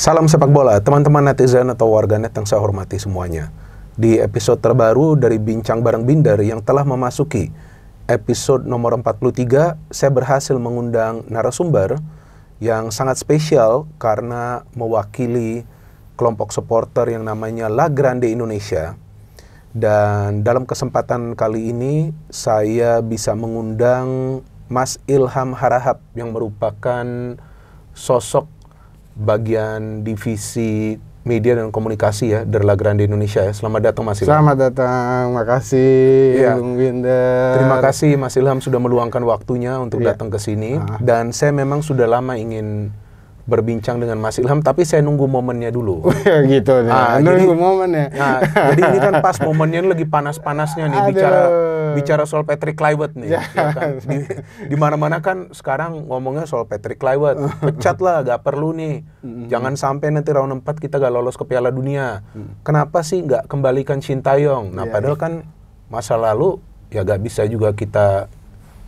Salam sepak bola, teman-teman netizen atau warganet yang saya hormati semuanya. Di episode terbaru dari Bincang Bareng Binder yang telah memasuki episode nomor 43, saya berhasil mengundang narasumber yang sangat spesial karena mewakili kelompok supporter yang namanya La Grande Indonesia. Dan dalam kesempatan kali ini, saya bisa mengundang Mas Ilham Harahap yang merupakan sosok bagian divisi media dan komunikasi ya dari La Grande Indonesia ya. Selamat datang Mas Ilham. Selamat datang, makasih Bung Binder. Terima kasih Mas Ilham sudah meluangkan waktunya untuk datang ke sini. Dan saya memang sudah lama ingin berbincang dengan Mas Ilham, tapi saya nunggu momennya dulu. Gitu nih, nunggu momennya. Jadi ini kan pas momennya lagi panas-panasnya nih bicara soal Patrick Kluivert nih. Ya kan? Di mana-mana kan sekarang ngomongnya soal Patrick Kluivert. Pecat lah, gak perlu nih. Jangan sampai nanti round 4 kita gak lolos ke Piala Dunia. Kenapa sih gak kembalikan Sintayong? Nah padahal kan masa lalu ya gak bisa juga kita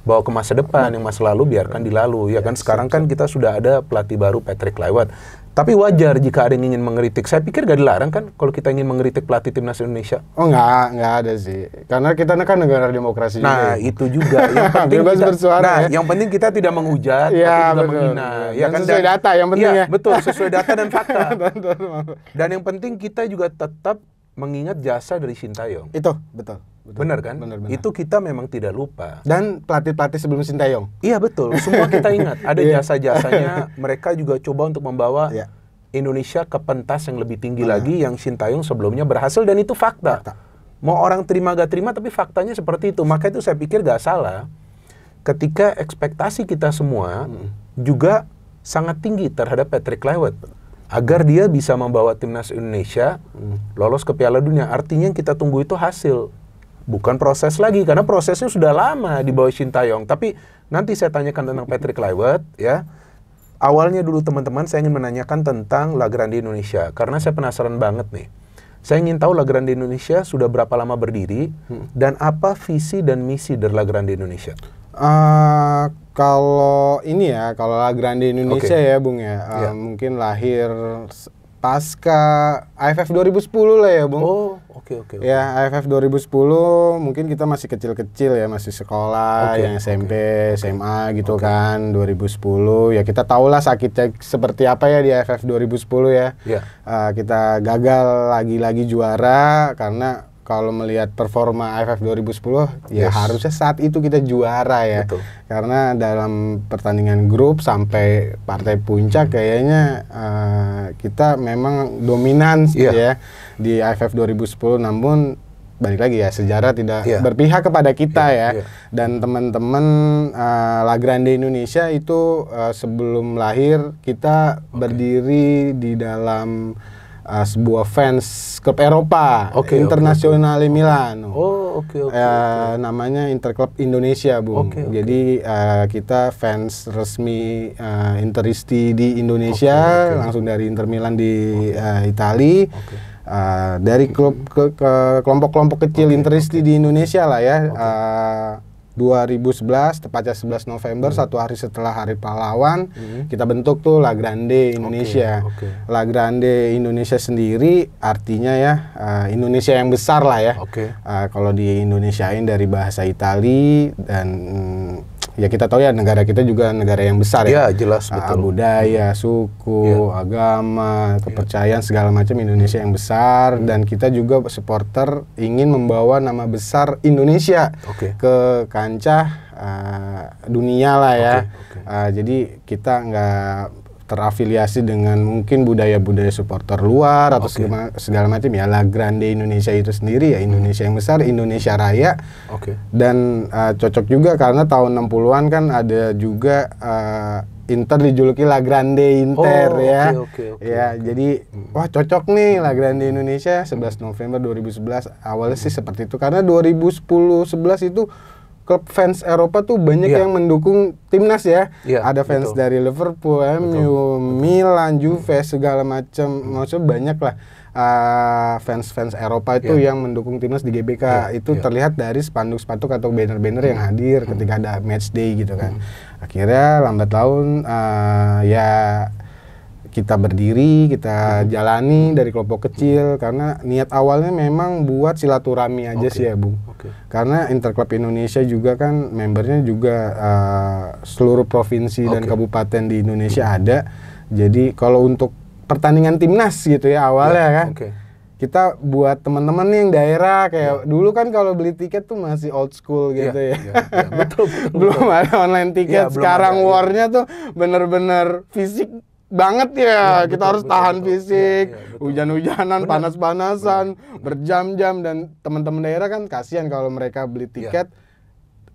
bawa ke masa depan, yang masa lalu biarkan dilalu. Ya kan sekarang kan kita sudah ada pelatih baru Patrick Kluivert. Tapi wajar jika ada yang ingin mengkritik. Saya pikir gak dilarang kan kalau kita ingin mengkritik pelatih timnas Indonesia. Oh nggak ada sih. Karena kita kan negara demokrasi juga. Nah itu juga. Yang penting kita, yang penting kita tidak menghujat, tapi tidak menghina. Ya kan sesuai data yang penting ya. Betul, sesuai data dan fakta. Dan yang penting kita juga tetap mengingat jasa dari Sintayong. Itu betul. Benar kan? Benar. Itu kita memang tidak lupa. Dan pelatih-pelatih sebelum Sintayong. Iya betul. Semua kita ingat. Ada jasa-jasanya. Mereka juga coba untuk membawa Indonesia ke pentas yang lebih tinggi lagi yang Sintayong sebelumnya berhasil, dan itu fakta. Mau orang terima gak terima, tapi faktanya seperti itu. Maka itu saya pikir gak salah ketika ekspektasi kita semua juga sangat tinggi terhadap Patrick Kluivert agar dia bisa membawa timnas Indonesia lolos ke Piala Dunia. Artinya yang kita tunggu itu hasil, bukan proses lagi, karena prosesnya sudah lama di bawah Sintayong. Tapi nanti saya tanyakan tentang Patrick Kluivert ya. Awalnya dulu teman-teman saya ingin menanyakan tentang La Grande Indonesia karena saya penasaran banget nih. Saya ingin tahu La Grande Indonesia sudah berapa lama berdiri dan apa visi dan misi dari La Grande Indonesia. Kalau ini ya, kalau La Grande Indonesia ya Bung ya, mungkin lahir pasca AFF 2010 lah ya Bung. Oh, oke. Ya, AFF 2010 mungkin kita masih kecil-kecil ya, masih sekolah, yang SMP, SMA gitu kan, 2010. Ya kita tahulah sakitnya seperti apa ya di AFF 2010 ya. Kita gagal lagi-lagi juara karena kalau melihat performa AFF 2010 ya harusnya saat itu kita juara ya. Betul. Karena dalam pertandingan grup sampai partai puncak kayaknya kita memang dominan ya di AFF 2010. Namun balik lagi ya, sejarah tidak berpihak kepada kita ya. Dan teman-teman La Grande Indonesia itu sebelum lahir kita berdiri di dalam sebuah fans klub Eropa, Internazionale Milano. Namanya Interclub Indonesia, Bung. Jadi kita fans resmi Interisti di Indonesia, langsung dari Inter Milan di Italia. Dari klub ke kelompok-kelompok kecil Interisti di Indonesia lah ya. 2011, tepatnya 11 November, satu hari setelah Hari Pahlawan, kita bentuk tuh La Grande Indonesia. La Grande Indonesia sendiri artinya ya Indonesia yang besar lah ya. Kalau di Indonesiain dari bahasa Itali, dan ya kita tahu ya negara kita juga negara yang besar ya. Jelas betul. Budaya, suku, agama, kepercayaan segala macam, Indonesia yang besar. Dan kita juga supporter ingin membawa nama besar Indonesia ke kancah dunia lah ya. Jadi kita nggak terafiliasi dengan mungkin budaya-budaya supporter luar atau segala macam ya. La Grande Indonesia itu sendiri ya Indonesia yang besar, Indonesia Raya. Dan cocok juga karena tahun 60-an kan ada juga Inter dijuluki La Grande Inter ya. Jadi wah cocok nih La Grande Indonesia. 11 November 2011 awalnya sih seperti itu, karena 2010-11 itu klub fans Eropa tuh banyak yang mendukung timnas ya. Ada fans dari Liverpool, MU, Milan, Juve, segala macam. Maksudnya banyak lah fans-fans Eropa itu yang mendukung timnas di GBK. Itu terlihat dari spanduk-spanduk atau banner-banner yang hadir ketika ada match day gitu kan. Akhirnya lambat laun ya kita berdiri, kita jalani dari kelompok kecil karena niat awalnya memang buat silaturahmi aja sih ya Bung. Karena Interclub Indonesia juga kan membernya juga seluruh provinsi dan kabupaten di Indonesia ada. Jadi kalau untuk pertandingan timnas gitu ya awalnya kan, kita buat teman-teman yang daerah kayak dulu kan kalau beli tiket tuh masih old school gitu ya. Betul. Belum ada online tiket. Sekarang warnya tuh bener-bener fisik banget ya, kita harus tahan fisik, hujan-hujanan, panas-panasan, berjam-jam, dan teman-teman daerah kan kasihan kalau mereka beli tiket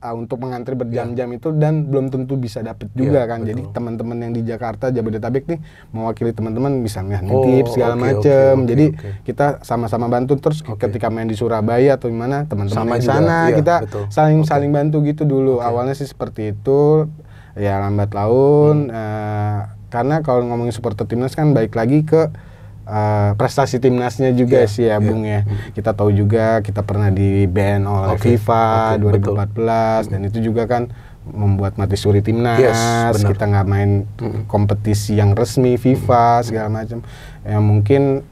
untuk mengantri berjam-jam itu dan belum tentu bisa dapet juga kan. Jadi teman-teman yang di Jakarta, Jabodetabek nih mewakili teman-teman bisa nitip segala macem. Jadi kita sama-sama bantu, terus ketika main di Surabaya atau gimana teman-teman di sana kita saling bantu gitu dulu. Awalnya sih seperti itu ya, lambat laun. Karena kalau ngomongin supporter timnas kan baik lagi ke prestasi timnasnya juga sih ya Bung ya. Kita tahu juga kita pernah di ban oleh FIFA 2014 dan itu juga kan membuat mati suri timnas. Kita nggak main kompetisi yang resmi FIFA segala macam. Ya mungkin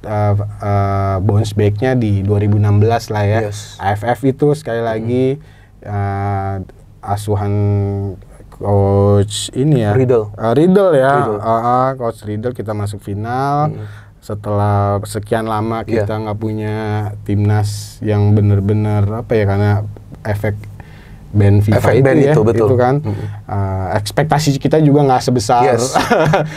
bounce back-nya di 2016 lah ya. AFF itu sekali lagi asuhan Coach ini ya, Riedel ya, Coach Riedel, kita masuk final. Setelah sekian lama kita nggak punya timnas yang benar-benar apa ya, karena efek ban FIFA itu kan. Ekspektasi kita juga nggak sebesar.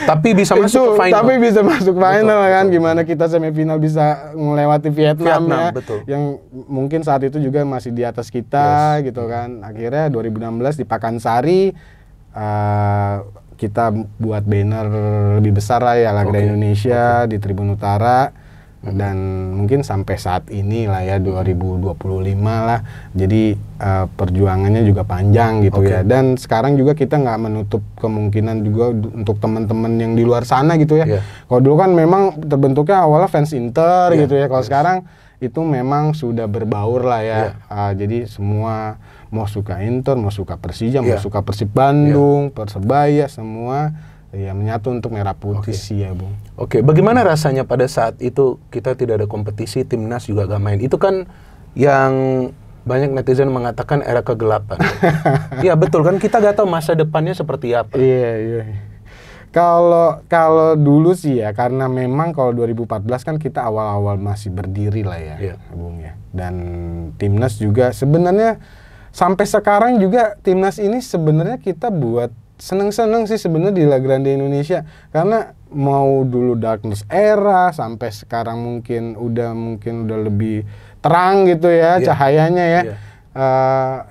Tapi bisa masuk ke final. Tapi bisa masuk final kan. Gimana kita semifinal bisa melewati Vietnam ya, yang mungkin saat itu juga masih di atas kita gitu kan. Akhirnya 2016 di Pakansari kita buat banner lebih besar lah ya, Laga Indonesia di Tribun Utara. Dan mungkin sampai saat ini lah ya 2025 lah, jadi perjuangannya juga panjang gitu ya. Dan sekarang juga kita nggak menutup kemungkinan juga untuk teman-teman yang di luar sana gitu ya. Kalau dulu kan memang terbentuknya awalnya fans Inter gitu ya, kalau sekarang itu memang sudah berbaur lah ya. Jadi semua mau suka Inter, mau suka Persija, mau suka Persib Bandung, Persebaya, semua ya menyatu untuk merah putih sih ya Bung. Bagaimana rasanya pada saat itu kita tidak ada kompetisi, timnas juga gak main? Itu kan yang banyak netizen mengatakan era kegelapan. Iya betul kan, kita gak tahu masa depannya seperti apa. Iya. Kalau dulu sih ya, karena memang kalau 2014 kan kita awal-awal masih berdiri lah ya, Bung ya. Dan timnas juga sebenarnya sampai sekarang juga timnas ini sebenarnya kita buat seneng-seneng sih sebenarnya di La Grande Indonesia, karena mau dulu darkness era sampai sekarang mungkin udah lebih terang gitu ya cahayanya ya.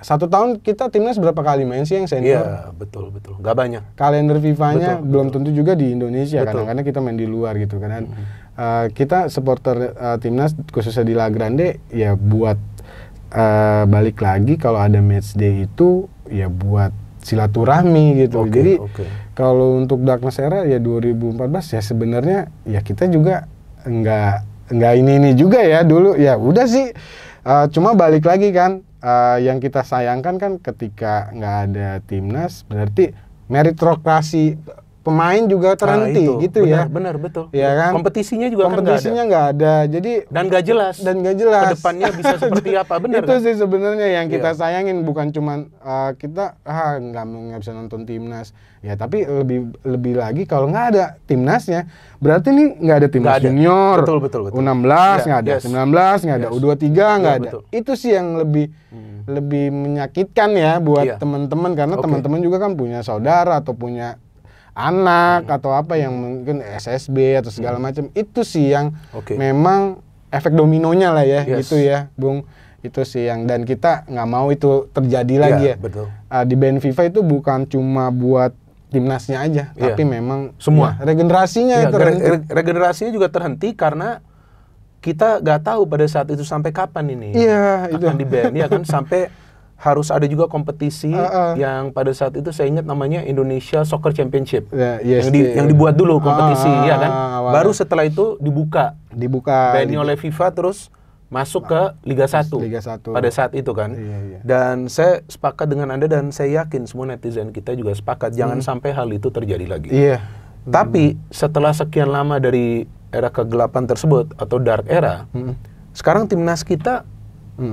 1 tahun kita timnas berapa kali main sih yang senior? Iya betul, gak banyak. Kalender FIFA-nya belum tentu juga di Indonesia, kadang-kadang kita main di luar gitu kan. Kita supporter timnas khususnya di La Grande ya buat balik lagi kalau ada match day itu ya buat silaturahmi gitu. Jadi kalau untuk darkness era ya 2014 ya sebenarnya ya kita juga enggak ini juga ya dulu ya udah sih. Cuma balik lagi kan, yang kita sayangkan kan ketika nggak ada timnas berarti meritokrasi pemain juga terhenti gitu ya. Benar betul. Ya kan? Kompetisinya juga nggak ada. Jadi dan nggak jelas. Kedepannya bisa seperti apa, benar? Itu sih sebenarnya yang kita sayangin, bukan cuman kita nggak bisa nonton timnas. Ya tapi lebih lagi kalau nggak ada timnasnya, berarti nih nggak ada timnas junior. Betul. U16 nggak ada, 19 nggak ada, U23 nggak ada. Itu sih yang lebih menyakitkan ya buat teman-teman, karena teman-teman juga kan punya saudara atau punya anak atau apa yang mungkin SSB atau segala macam. Itu sih yang memang efek dominonya lah ya, gitu ya Bung. Itu sih yang, dan kita nggak mau itu terjadi lagi ya. Di ban FIFA itu bukan cuma buat timnasnya aja, tapi memang semua regenerasinya regenerasinya juga terhenti karena kita nggak tahu pada saat itu sampai kapan ini akan di ban ya kan, sampai harus ada juga kompetisi yang pada saat itu saya ingat namanya Indonesia Soccer Championship yang dibuat dulu kompetisi ya kan, baru setelah itu dibuka ban-nya oleh FIFA, terus masuk ke Liga 1 pada saat itu kan. Dan saya sepakat dengan Anda dan saya yakin semua netizen kita juga sepakat jangan sampai hal itu terjadi lagi. Tapi setelah sekian lama dari era kegelapan tersebut atau dark era, sekarang timnas kita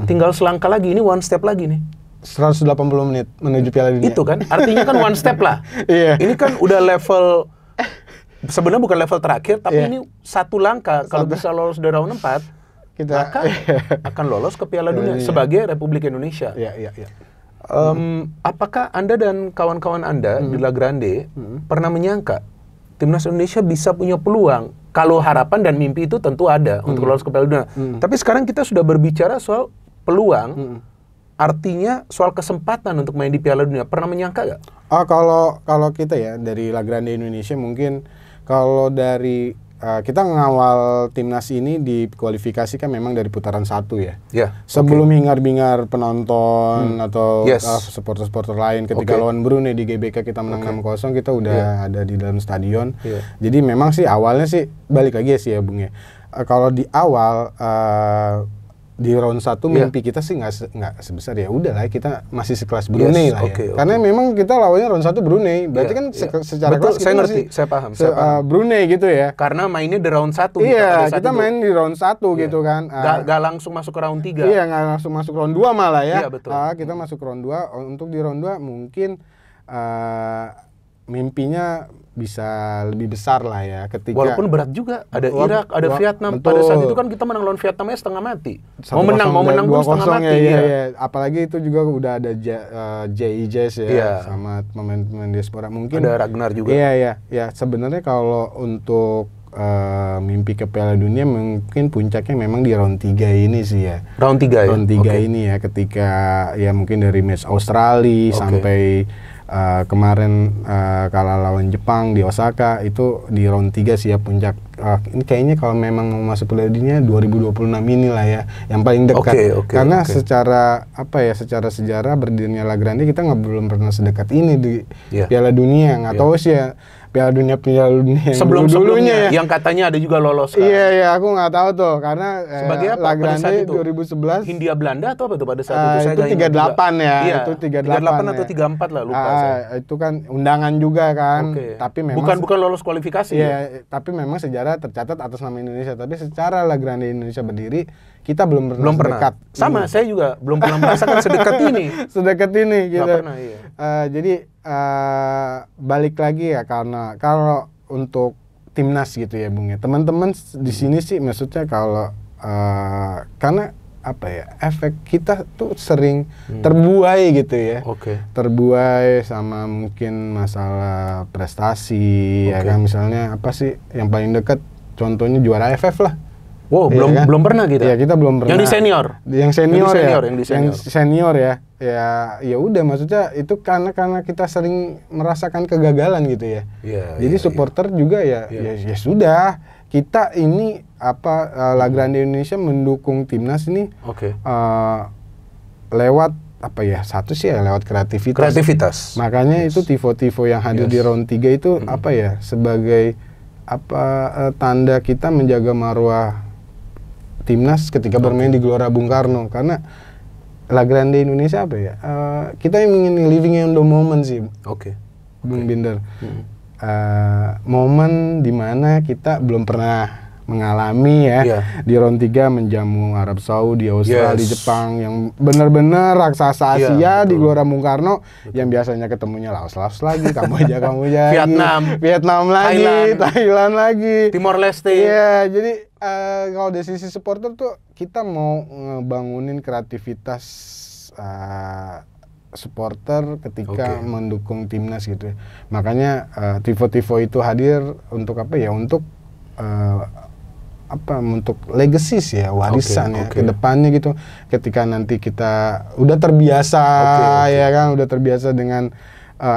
tinggal selangkah lagi, ini one step lagi nih. 180 menit menuju Piala Dunia. Itu kan, artinya kan one step lah. Ini kan udah level, sebenarnya bukan level terakhir, tapi ini satu langkah. Kalau bisa lolos dari round 4, maka akan lolos ke Piala Dunia sebagai Republik Indonesia. Apakah Anda dan kawan-kawan Anda di La Grande pernah menyangka Timnas Indonesia bisa punya peluang? Kalau harapan dan mimpi itu tentu ada untuk lolos ke Piala Dunia. Tapi sekarang kita sudah berbicara soal peluang, artinya soal kesempatan untuk main di Piala Dunia. Pernah menyangka nggak? Kalau kita ya dari La Grande Indonesia, mungkin kalau dari kita mengawal timnas ini di kualifikasi kan memang dari putaran 1 ya. Sebelum hingar-bingar penonton atau supporter-supporter lain ketika lawan Brunei di GBK kita menang 6-0, kita udah ada di dalam stadion. Jadi memang sih awalnya sih balik lagi sih ya Bung ya. Kalau di awal di round 1 mimpi kita sih nggak sebesar ya udahlah kita masih sekelas Brunei lah ya. Karena memang kita lawannya round 1 Brunei. Berarti kan secara kelas saya ngerti, saya paham. Brunei gitu ya. Karena mainnya di round 1. Iya, kita main di round 1 gitu kan. Gak langsung masuk ke round 3. Iya, nggak langsung masuk round 2 malah ya. Iya, betul. Kita masuk round 2. Untuk di round 2 mungkin mimpinya bisa lebih besar lah ya ketika walaupun berat juga, ada Irak, ada Vietnam. Pada saat itu kan kita menang lawan Vietnamnya setengah mati. Mau menang pun setengah mati. Iya. Apalagi itu juga udah ada Jazz ya, sama pemain-pemain diaspora mungkin. Ada Ragnar juga. Iya. Sebenarnya kalau untuk mimpi ke Piala Dunia mungkin puncaknya memang di round 3 ini sih ya. Round 3 ya? Round 3 ini ya, ketika ya mungkin dari match Australia sampai kemarin kalah lawan Jepang di Osaka, itu di round 3 sih ya puncak. Ini kayaknya kalau memang mau masuk Piala Dunia 2026 inilah ya yang paling dekat. Karena secara secara sejarah berdirinya La Grande kita belum pernah sedekat ini di Piala Dunia. Nggak tahu sih ya Piala Dunia sebelumnya yang katanya ada juga lolos kan? Iya, aku nggak tahu tuh karena sebagai apa La Grande pada saat itu? 2011 Hindia Belanda atau apa itu pada saat itu? Itu 38 ya. Iya, itu 38 atau 34 lah lupa saya. Itu kan undangan juga kan. Tapi memang bukan lolos kualifikasi. Iya, tapi memang sejarah tercatat atas nama Indonesia. Tapi secara La Grande Indonesia berdiri, kita belum pernah sedekat. Sama, saya juga belum pernah merasakan sedekat ini. Sedekat ini gitu. Nggak pernah, iya. Jadi balik lagi ya, karena kalau untuk timnas gitu ya Bung ya, teman-teman di sini sih maksudnya kalau karena efek kita tuh sering terbuai gitu ya. Terbuai sama mungkin masalah prestasi ya kan, misalnya apa sih yang paling dekat, contohnya juara AFF lah. Wow, belum pernah kita. Iya, kita belum pernah. Yang di senior. Yang senior ya. Ya udah, maksudnya itu karena kita sering merasakan kegagalan gitu ya. Jadi supporter juga ya sudah. Kita ini La Grande Indonesia mendukung timnas ini lewat satu sih ya lewat kreativitas. Makanya itu tifo-tifo yang hadir di round 3 itu sebagai tanda kita menjaga marwah timnas ketika bermain di Gelora Bung Karno. Karena La Grande Indonesia kita ingin living in the moment sih, Bung Binder. Momen dimana kita belum pernah mengalami di round 3 menjamu Arab Saudi, Australia, Jepang yang benar-benar raksasa Asia di Gelora Bung Karno, yang biasanya ketemunya Laos lagi, Kamboja Vietnam lagi, Thailand lagi, Timor Leste. Iya, jadi kalau dari sisi supporter tuh kita mau ngebangunin kreativitas supporter ketika mendukung timnas gitu ya. Makanya tifo-tifo itu hadir untuk untuk untuk legacy sih ya, warisan ya ke depannya gitu. Ketika nanti kita udah terbiasa ya kan, udah terbiasa dengan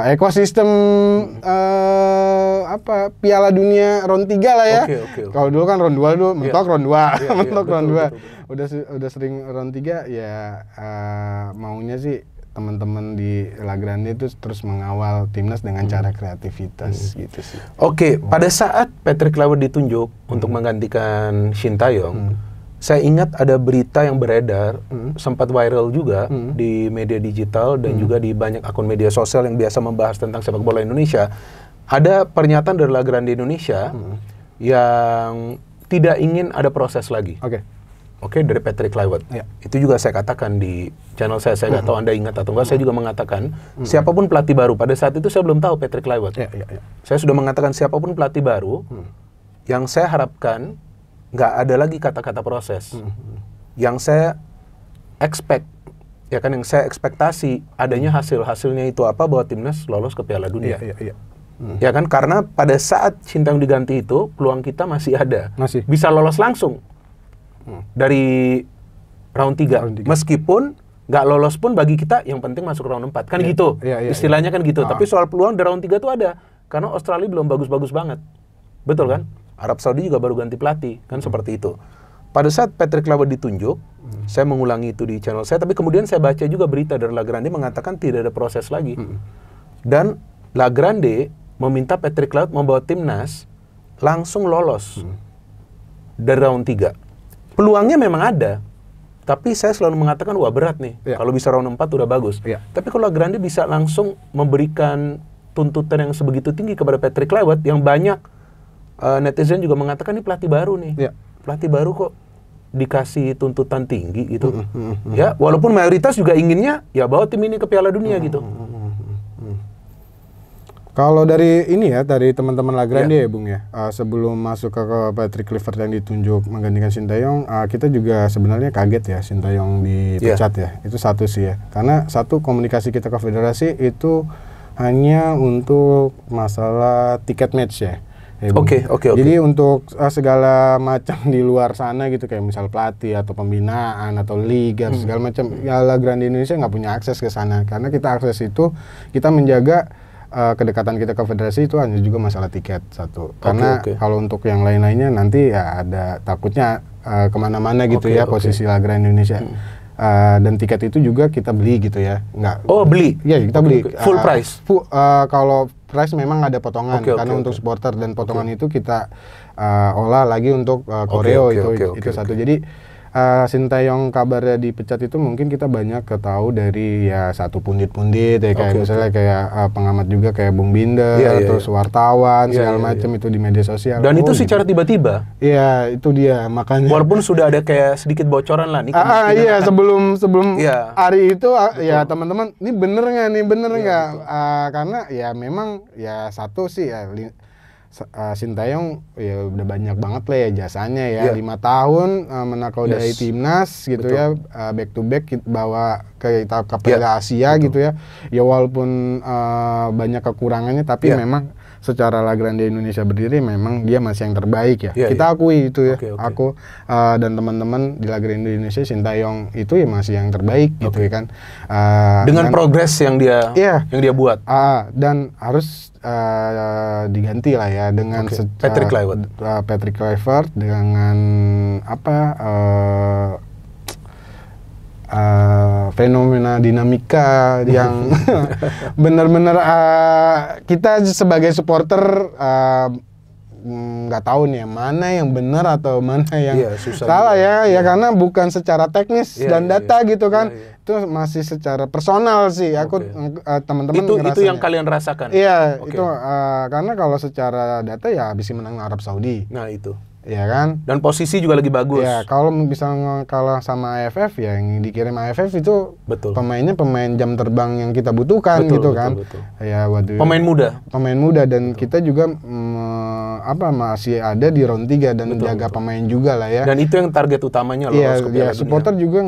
ekosistem Piala Dunia round 3 lah ya. Kalau dulu kan round 2 dulu mentok round 2, mentok round 2. Udah sering round 3 ya, maunya sih teman-teman di La Grande itu terus mengawal timnas dengan cara kreativitas gitu sih. Pada saat Patrick Kluivert ditunjuk untuk menggantikan Shin Tae-yong, saya ingat ada berita yang beredar, sempat viral juga di media digital dan juga di banyak akun media sosial yang biasa membahas tentang sepak bola Indonesia. Ada pernyataan dari La Grande Indonesia yang tidak ingin ada proses lagi. Oke, dari Patrick Kluivert. Itu juga saya katakan di channel saya nggak tahu Anda ingat atau enggak, saya juga mengatakan siapapun pelatih baru, pada saat itu saya belum tahu Patrick Kluivert. Saya sudah mengatakan siapapun pelatih baru, yang saya harapkan nggak ada lagi kata-kata proses. Yang saya expect, ya kan, yang saya ekspektasi adanya hasilnya itu apa, bahwa timnas lolos ke Piala Dunia. Ya kan, karena pada saat Sintayong diganti itu peluang kita masih ada, bisa lolos langsung dari round 3. Meskipun nggak lolos pun bagi kita yang penting masuk round 4 kan gitu, istilahnya kan gitu. Tapi soal peluang dari round 3 tuh ada, karena Australia belum bagus-bagus banget, betul kan? Arab Saudi juga baru ganti pelatih kan, seperti itu. Pada saat Patrick Kluivert ditunjuk, saya mengulangi itu di channel saya, tapi kemudian saya baca juga berita dari La Grande mengatakan tidak ada proses lagi. Dan La Grande meminta Patrick Kluivert membawa timnas langsung lolos dari round 3. Peluangnya memang ada, tapi saya selalu mengatakan, wah berat nih, kalau bisa round 4 udah bagus. Tapi kalau La Grande bisa langsung memberikan tuntutan yang sebegitu tinggi kepada Patrick Kluivert, yang banyak netizen juga mengatakan ini pelatih baru nih. Pelatih baru kok dikasih tuntutan tinggi gitu. Ya, walaupun mayoritas juga inginnya ya bawa tim ini ke Piala Dunia gitu. Kalau dari ini ya, dari teman-teman La Grande ya Bung ya, sebelum masuk ke Patrick Kluivert yang ditunjuk menggantikan Sintayong, kita juga sebenarnya kaget ya Sintayong dipecat ya. Itu satu sih ya, karena satu, komunikasi kita ke federasi itu hanya untuk masalah tiket match ya. Oke. Jadi untuk segala macam di luar sana gitu, kayak misal pelatih atau pembinaan atau liga segala macam, ya La Grande Indonesia nggak punya akses ke sana. Karena kita akses itu, kita menjaga kedekatan kita ke federasi itu hanya juga masalah tiket satu. Karena kalau untuk yang lain-lainnya nanti ya ada takutnya kemana-mana gitu posisi La Grande Indonesia. Dan tiket itu juga kita beli gitu ya, beli? Iya, kita beli full price. Kalau price memang ada potongan, karena untuk supporter, dan potongan itu kita olah lagi untuk koreo itu satu. Jadi Sintayong kabarnya dipecat itu mungkin kita banyak ketahui dari ya satu pundit-pundit ya, kayak misalnya kayak pengamat juga kayak Bung Binder, terus wartawan segala macam itu di media sosial. Dan itu secara tiba-tiba. Iya, itu dia makanya. Walaupun sudah ada kayak sedikit bocoran lah nih. Iya, sebelum hari itu ya teman-teman, ini bener nggak? Karena ya memang ya satu sih ya, Sintayong ya udah banyak banget lah ya jasanya ya, 5 tahun menakodai timnas gitu ya, back to back bawa ke Piala Asia gitu ya. Ya walaupun banyak kekurangannya, tapi memang secara La Grande Indonesia berdiri memang dia masih yang terbaik ya. Kita akui itu ya. Aku dan teman-teman di La Grande Indonesia, Sintayong itu ya masih yang terbaik gitu ya kan. Dengan progres yang dia buat. Dan harus diganti lah ya dengan Patrick Kluivert dengan fenomena dinamika yang benar-benar kita sebagai supporter nggak tahu nih mana yang benar atau mana yang salah ya karena bukan secara teknis dan data gitu kan. Itu masih secara personal sih aku teman-teman itu yang kalian rasakan. Itu karena kalau secara data ya habis menang Arab Saudi. Nah itu. Ya kan? Dan posisi juga lagi bagus. Ya, kalau bisa kalah sama AFF ya yang dikirim AFF itu pemainnya pemain jam terbang yang kita butuhkan kan. Ya pemain muda dan kita juga masih ada di round 3 dan menjaga pemain juga lah ya. Dan itu yang target utamanya lolos ke Piala Dunia. Supporter juga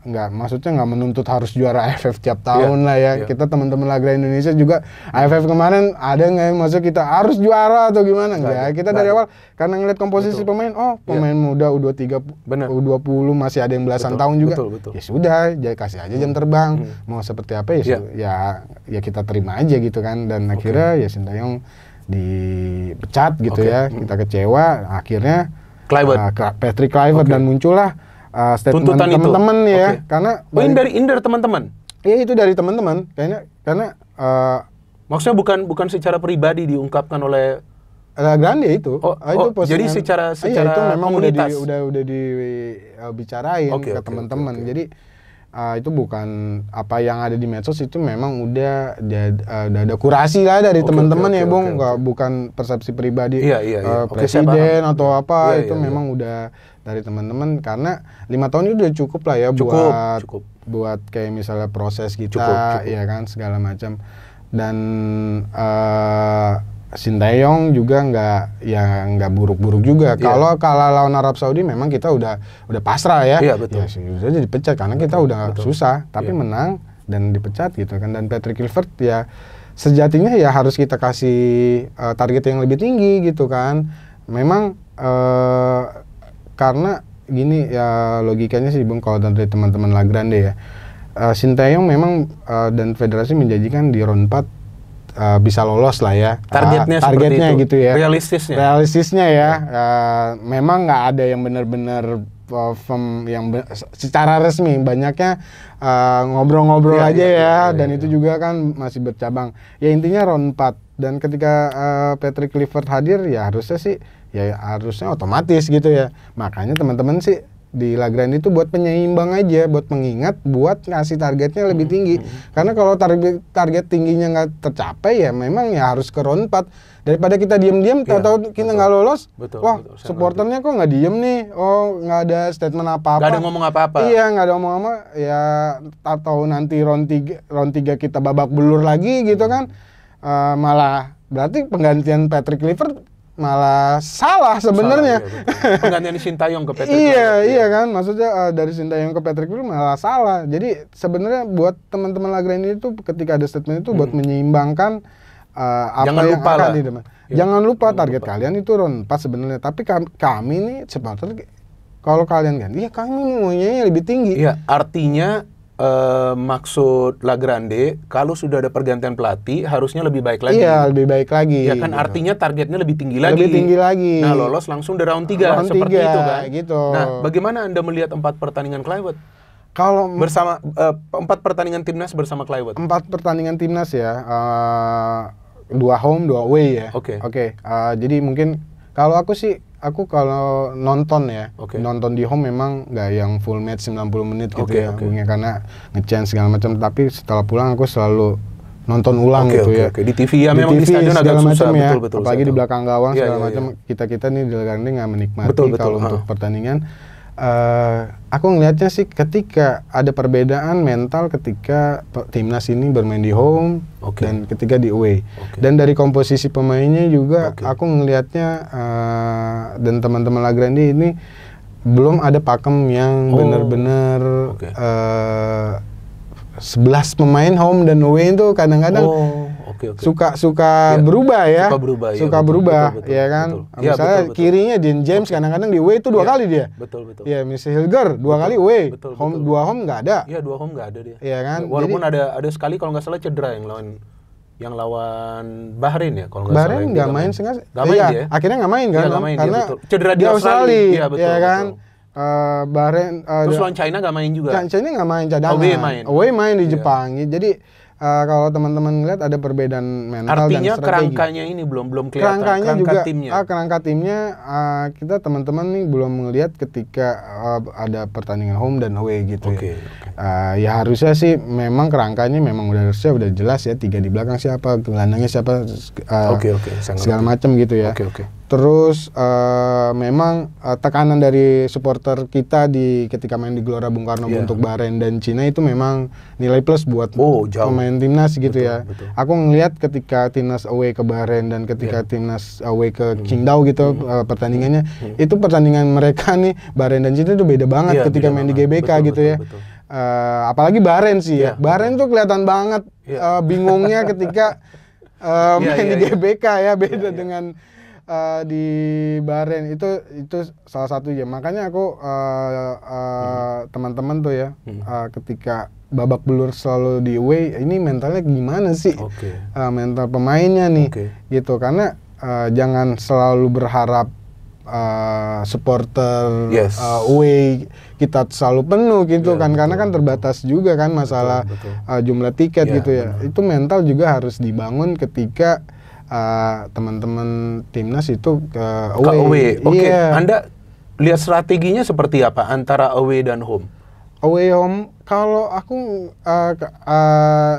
nggak maksudnya nggak menuntut harus juara AFF tiap tahun lah ya. Kita teman-teman La Grande Indonesia juga AFF kemarin ada nggak maksud kita harus juara atau gimana? Enggak. Kita dari awal karena ngeliat komposisi pemain, pemain muda U23, U20 masih ada yang belasan tahun juga. Ya sudah, kasih aja jam terbang. Mau seperti apa ya kita terima aja gitu kan. Dan akhirnya ya Sintayong dipecat gitu ya. Kita kecewa. Akhirnya Patrick Kluivert dan muncullah statement teman-teman ya, karena ini dari teman-teman. Iya, itu dari teman-teman. Karena maksudnya bukan secara pribadi diungkapkan oleh La Grande itu. Jadi secara itu memang komunitas. udah dibicarain ke teman-teman. Jadi itu bukan apa yang ada di medsos, itu memang udah ada kurasi lah dari teman-teman ya Bung, bukan persepsi pribadi presiden atau apa, itu memang udah dari teman-teman, karena 5 tahun itu udah cukup lah ya buat kayak misalnya proses kita ya kan segala macam. Dan Sintayong juga nggak buruk-buruk juga. Kalau kalah lawan Arab Saudi memang kita udah pasrah ya. Iya betul. Ya sudah jadi dipecat karena kita udah susah, tapi menang dan dipecat gitu kan. Dan Patrick Kluivert ya sejatinya ya harus kita kasih target yang lebih tinggi gitu kan. Memang karena gini ya logikanya sih Bung, kalau dari teman-teman La Grande ya, Sintayong memang dan federasi menjanjikan di round 4 bisa lolos lah ya, targetnya gitu ya, realistisnya ya. Memang nggak ada yang benar-benar secara resmi, banyaknya ngobrol-ngobrol aja ya, dan itu juga kan masih bercabang ya, intinya round 4. Dan ketika Patrick Kluivert hadir ya harusnya otomatis gitu ya. Makanya teman-teman sih di La Grande itu buat penyeimbang aja, buat pengingat, buat ngasih targetnya lebih tinggi. Karena kalau target tingginya nggak tercapai ya memang ya harus ke round 4. Daripada kita diem-diem atau kita nggak lolos, supporternya kok nggak diem nih, nggak ada statement apa-apa, nggak ada ngomong apa-apa. Iya, nggak ada ngomong apa ya, atau nanti round 3 kita babak belur lagi gitu kan, malah berarti penggantian Patrick Kluivert malah salah sebenarnya. Penggantian Sintayong ke Patrick Kluivert. Iya kan, maksudnya dari Sintayong ke Patrick Kluivert malah salah. Jadi sebenarnya buat teman-teman La Grande itu ketika ada statement itu buat menyeimbangkan apa jangan yang lupa akan jangan lupa target kalian itu round 4 sebenarnya. Tapi kami nih supporter, kalau kalian kan, iya kami maunya lebih tinggi. Iya, artinya maksud La Grande, kalau sudah ada pergantian pelatih harusnya lebih baik lagi. Iya, lebih baik lagi. Ya kan gitu. Artinya targetnya lebih tinggi lagi. Lebih tinggi lagi. Nah, lolos langsung di round 3 seperti itu kan. Gitu. Nah, bagaimana Anda melihat 4 pertandingan Kluivert? Kalau bersama 4 pertandingan timnas bersama Kluivert. 4 pertandingan timnas ya. 2 home, 2 away ya. Oke. Jadi mungkin kalau aku kalau nonton ya, nonton di home memang nggak yang full match 90 menit gitu karena nge-chance segala macam. Tapi setelah pulang aku selalu nonton ulang gitu ya. Di TV ya, memang di stadion agak susah ya. Betul, apalagi di belakang gawang segala macam. Kita nih di La Grande nggak menikmati kalau untuk pertandingan. Aku ngelihatnya sih ketika ada perbedaan mental ketika timnas ini bermain di home dan ketika di away. Dan dari komposisi pemainnya juga aku ngelihatnya dan teman-teman La Grande ini belum ada pakem yang benar-benar 11 pemain home dan away itu kadang-kadang suka berubah ya. Suka berubah betul, ya kan. Betul. Misalnya betul. Kirinya Dean James kadang-kadang di away itu 2 kali dia. Betul. Ya, Mr. Hilger 2 kali away. Home 2 home nggak ada. Iya, 2 home nggak ada dia. Iya kan. Walaupun jadi, ada sekali kalau nggak salah cedera yang lawan Bahrain ya kalau nggak salah. Bahrain nggak main sengaja. Nggak main dia. Akhirnya nggak main kan. Karena cedera di Australia. Iya, betul. Ya kan. Bahrain terus lawan China nggak main juga. China nggak main cadangan. Away main di Jepang. Jadi kalau teman-teman lihat ada perbedaan mental artinya dan strategi. Kerangkanya ini belum kelihatan. Kerangka timnya kita teman-teman nih belum melihat ketika ada pertandingan home dan away gitu ya. Ya harusnya sih memang kerangkanya memang udah jelas ya, 3 di belakang siapa, gelandangnya siapa, segala macam gitu ya. Terus memang tekanan dari supporter kita ketika main di Gelora Bung Karno untuk Bahrain dan Cina itu memang nilai plus buat pemain timnas gitu ya. Aku ngelihat ketika timnas away ke Bahrain dan ketika timnas away ke Qingdao gitu pertandingannya, itu pertandingan mereka nih Bahrain dan Cina itu beda banget ketika main di GBK gitu ya. Apalagi Bahrain sih ya. Bahrain tuh kelihatan banget bingungnya ketika main di GBK ya, beda dengan di Bahrain. Itu salah satu ya. Makanya aku teman-teman tuh ya ketika babak belur selalu di away, ini mentalnya gimana sih? Mental pemainnya nih gitu. Karena jangan selalu berharap supporter away kita selalu penuh gitu kan, karena kan terbatas juga kan masalah jumlah tiket gitu ya. Itu mental juga harus dibangun ketika teman-teman timnas itu ke away. Anda lihat strateginya seperti apa antara away dan home? Away home, kalau aku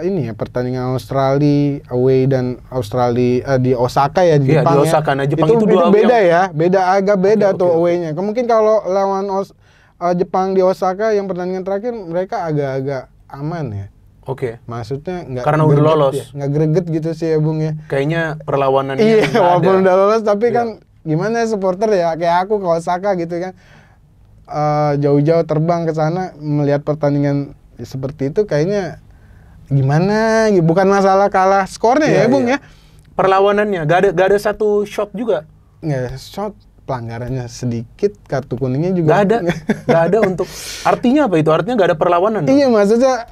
ini ya pertandingan Australia away dan Australia di Osaka ya di Jepang di Osaka. Nah, Jepang itu beda ya, agak beda tuh away-nya. Mungkin kalau lawan Jepang di Osaka yang pertandingan terakhir mereka agak-agak aman ya. Maksudnya nggak karena udah lolos, nggak greget gitu sih ya Bung ya. Kayaknya perlawanannya iya, walaupun udah lolos tapi kan gimana supporter ya kayak aku ke Osaka gitu kan. Jauh-jauh terbang ke sana melihat pertandingan seperti itu kayaknya gimana? Bukan masalah kalah skornya ya, Bung ya. Perlawanannya gak ada satu shot juga. Nggak shot, pelanggarannya sedikit, kartu kuningnya juga nggak ada untuk. Artinya apa itu? Artinya nggak ada perlawanan. Iya, maksudnya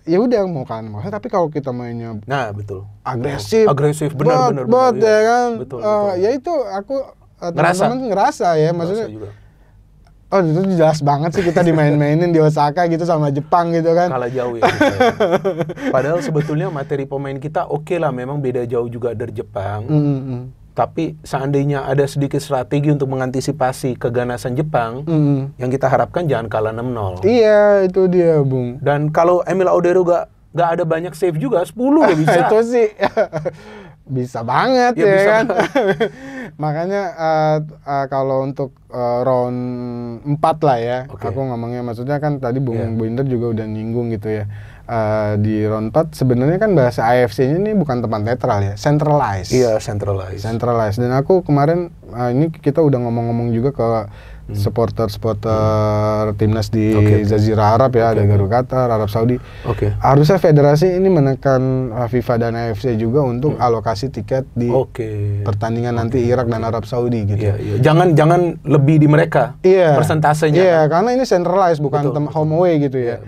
ya udah mau kan maksudnya, tapi kalau kita mainnya betul agresif benar ya kan. Betul. Ya itu aku teman-teman ngerasa ya, maksudnya juga. Oh itu jelas banget sih kita dimain-mainin di Osaka gitu sama Jepang gitu kan. Kalah jauh ya. Padahal sebetulnya materi pemain kita oke lah, memang beda jauh juga dari Jepang. Tapi seandainya ada sedikit strategi untuk mengantisipasi keganasan Jepang, yang kita harapkan jangan kalah 6-0. Iya, itu dia, Bung. Dan kalau Emil Audero gak ada banyak save juga, 10 gak bisa. Itu sih bisa banget ya kan. Makanya kalau untuk round 4 lah ya, aku ngomongnya maksudnya kan tadi Bung Binder juga udah nyinggung gitu ya. Di round 4 sebenarnya kan bahasa AFC-nya ini bukan tempat netral ya, centralized. Iya, centralized. Dan aku kemarin ini kita udah ngomong-ngomong juga ke supporter timnas di Jazirah Arab ya, ada Garuda Qatar, Arab Saudi. Harusnya federasi ini menekan FIFA dan AFC juga untuk alokasi tiket di pertandingan nanti Irak dan Arab Saudi gitu. Jangan lebih di mereka persentasenya. Iya, karena ini centralized bukan home away gitu ya.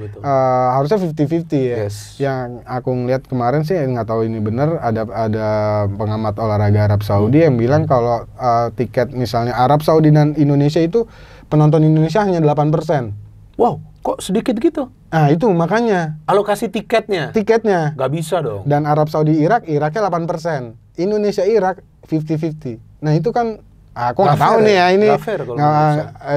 Harusnya 50-50 ya. Yang aku ngeliat kemarin sih nggak tahu ini bener, ada pengamat olahraga Arab Saudi yang bilang kalau tiket misalnya Arab Saudi dan Indonesia itu penonton Indonesia hanya 8%. Wow, kok sedikit gitu? Nah itu makanya. Alokasi tiketnya? Nggak bisa dong. Dan Arab Saudi Iraknya 8%. Indonesia Irak 50-50. Nah itu kan, aku nggak tahu nih ya ini. Nggak fair kalau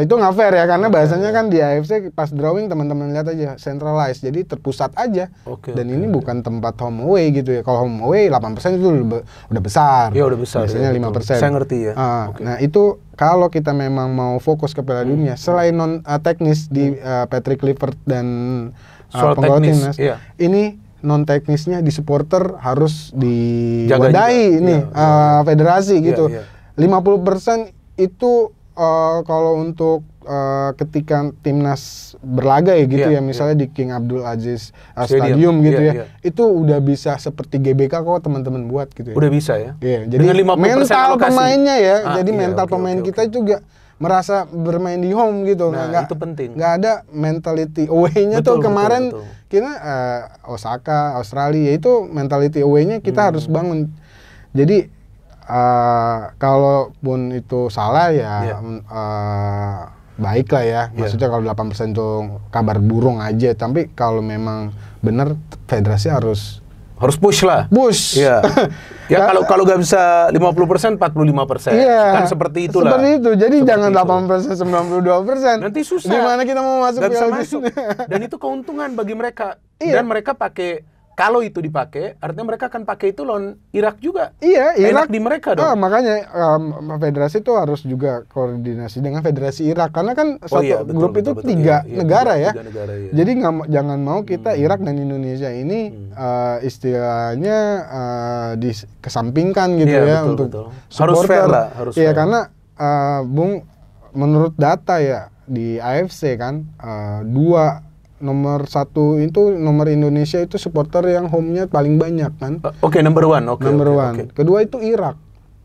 itu nggak fair ya, karena bahasanya kan di AFC pas drawing teman-teman lihat aja centralized, jadi terpusat aja. Dan ini bukan tempat home away gitu ya. Kalau home away 8% itu udah besar. Iya udah besar. Biasanya 5%. Saya ngerti ya. Nah itu kalau kita memang mau fokus ke Piala Dunia, selain non teknis di Patrick Kluivert dan penggawa timnas, ini non teknisnya di supporter harus diwadahi ini federasi gitu. 50% itu kalau untuk ketika timnas berlaga ya gitu ya, misalnya di King Abdul Aziz Stadium gitu ya, itu udah bisa seperti GBK kok teman-teman buat gitu ya. Udah bisa ya? Iya, jadi mental pemainnya ya, jadi mental pemain kita juga merasa bermain di home gitu. Nah, itu penting. Nggak ada mentality away-nya tuh kemarin kita Osaka, Australia, itu mentality away-nya kita harus bangun. Jadi kalaupun itu salah ya baik lah ya. Maksudnya kalau 8% itu kabar burung aja, tapi kalau memang benar federasi harus push lah. Iya. Ya kalau nggak bisa 50%, 45%. Kan seperti itulah. Seperti itu. Jadi jangan 8%, 92%. Nanti susah. Gimana kita mau masuk? Nggak bisa masuk. Dan itu keuntungan bagi mereka. Dan mereka pakai. Kalau itu dipakai, artinya mereka akan pakai itu lawan Irak juga. Iya, Irak enak di mereka dong. Makanya federasi itu harus juga koordinasi dengan federasi Irak, karena kan grup itu tiga negara ya. Jadi jangan mau kita Irak dan Indonesia ini istilahnya dikesampingkan gitu ya untuk supporter. Harus fair lah. Iya, karena Bung, menurut data ya di AFC kan nomor 1 itu nomor Indonesia itu supporter yang home-nya paling banyak kan. Number one. Number one. Kedua itu Irak.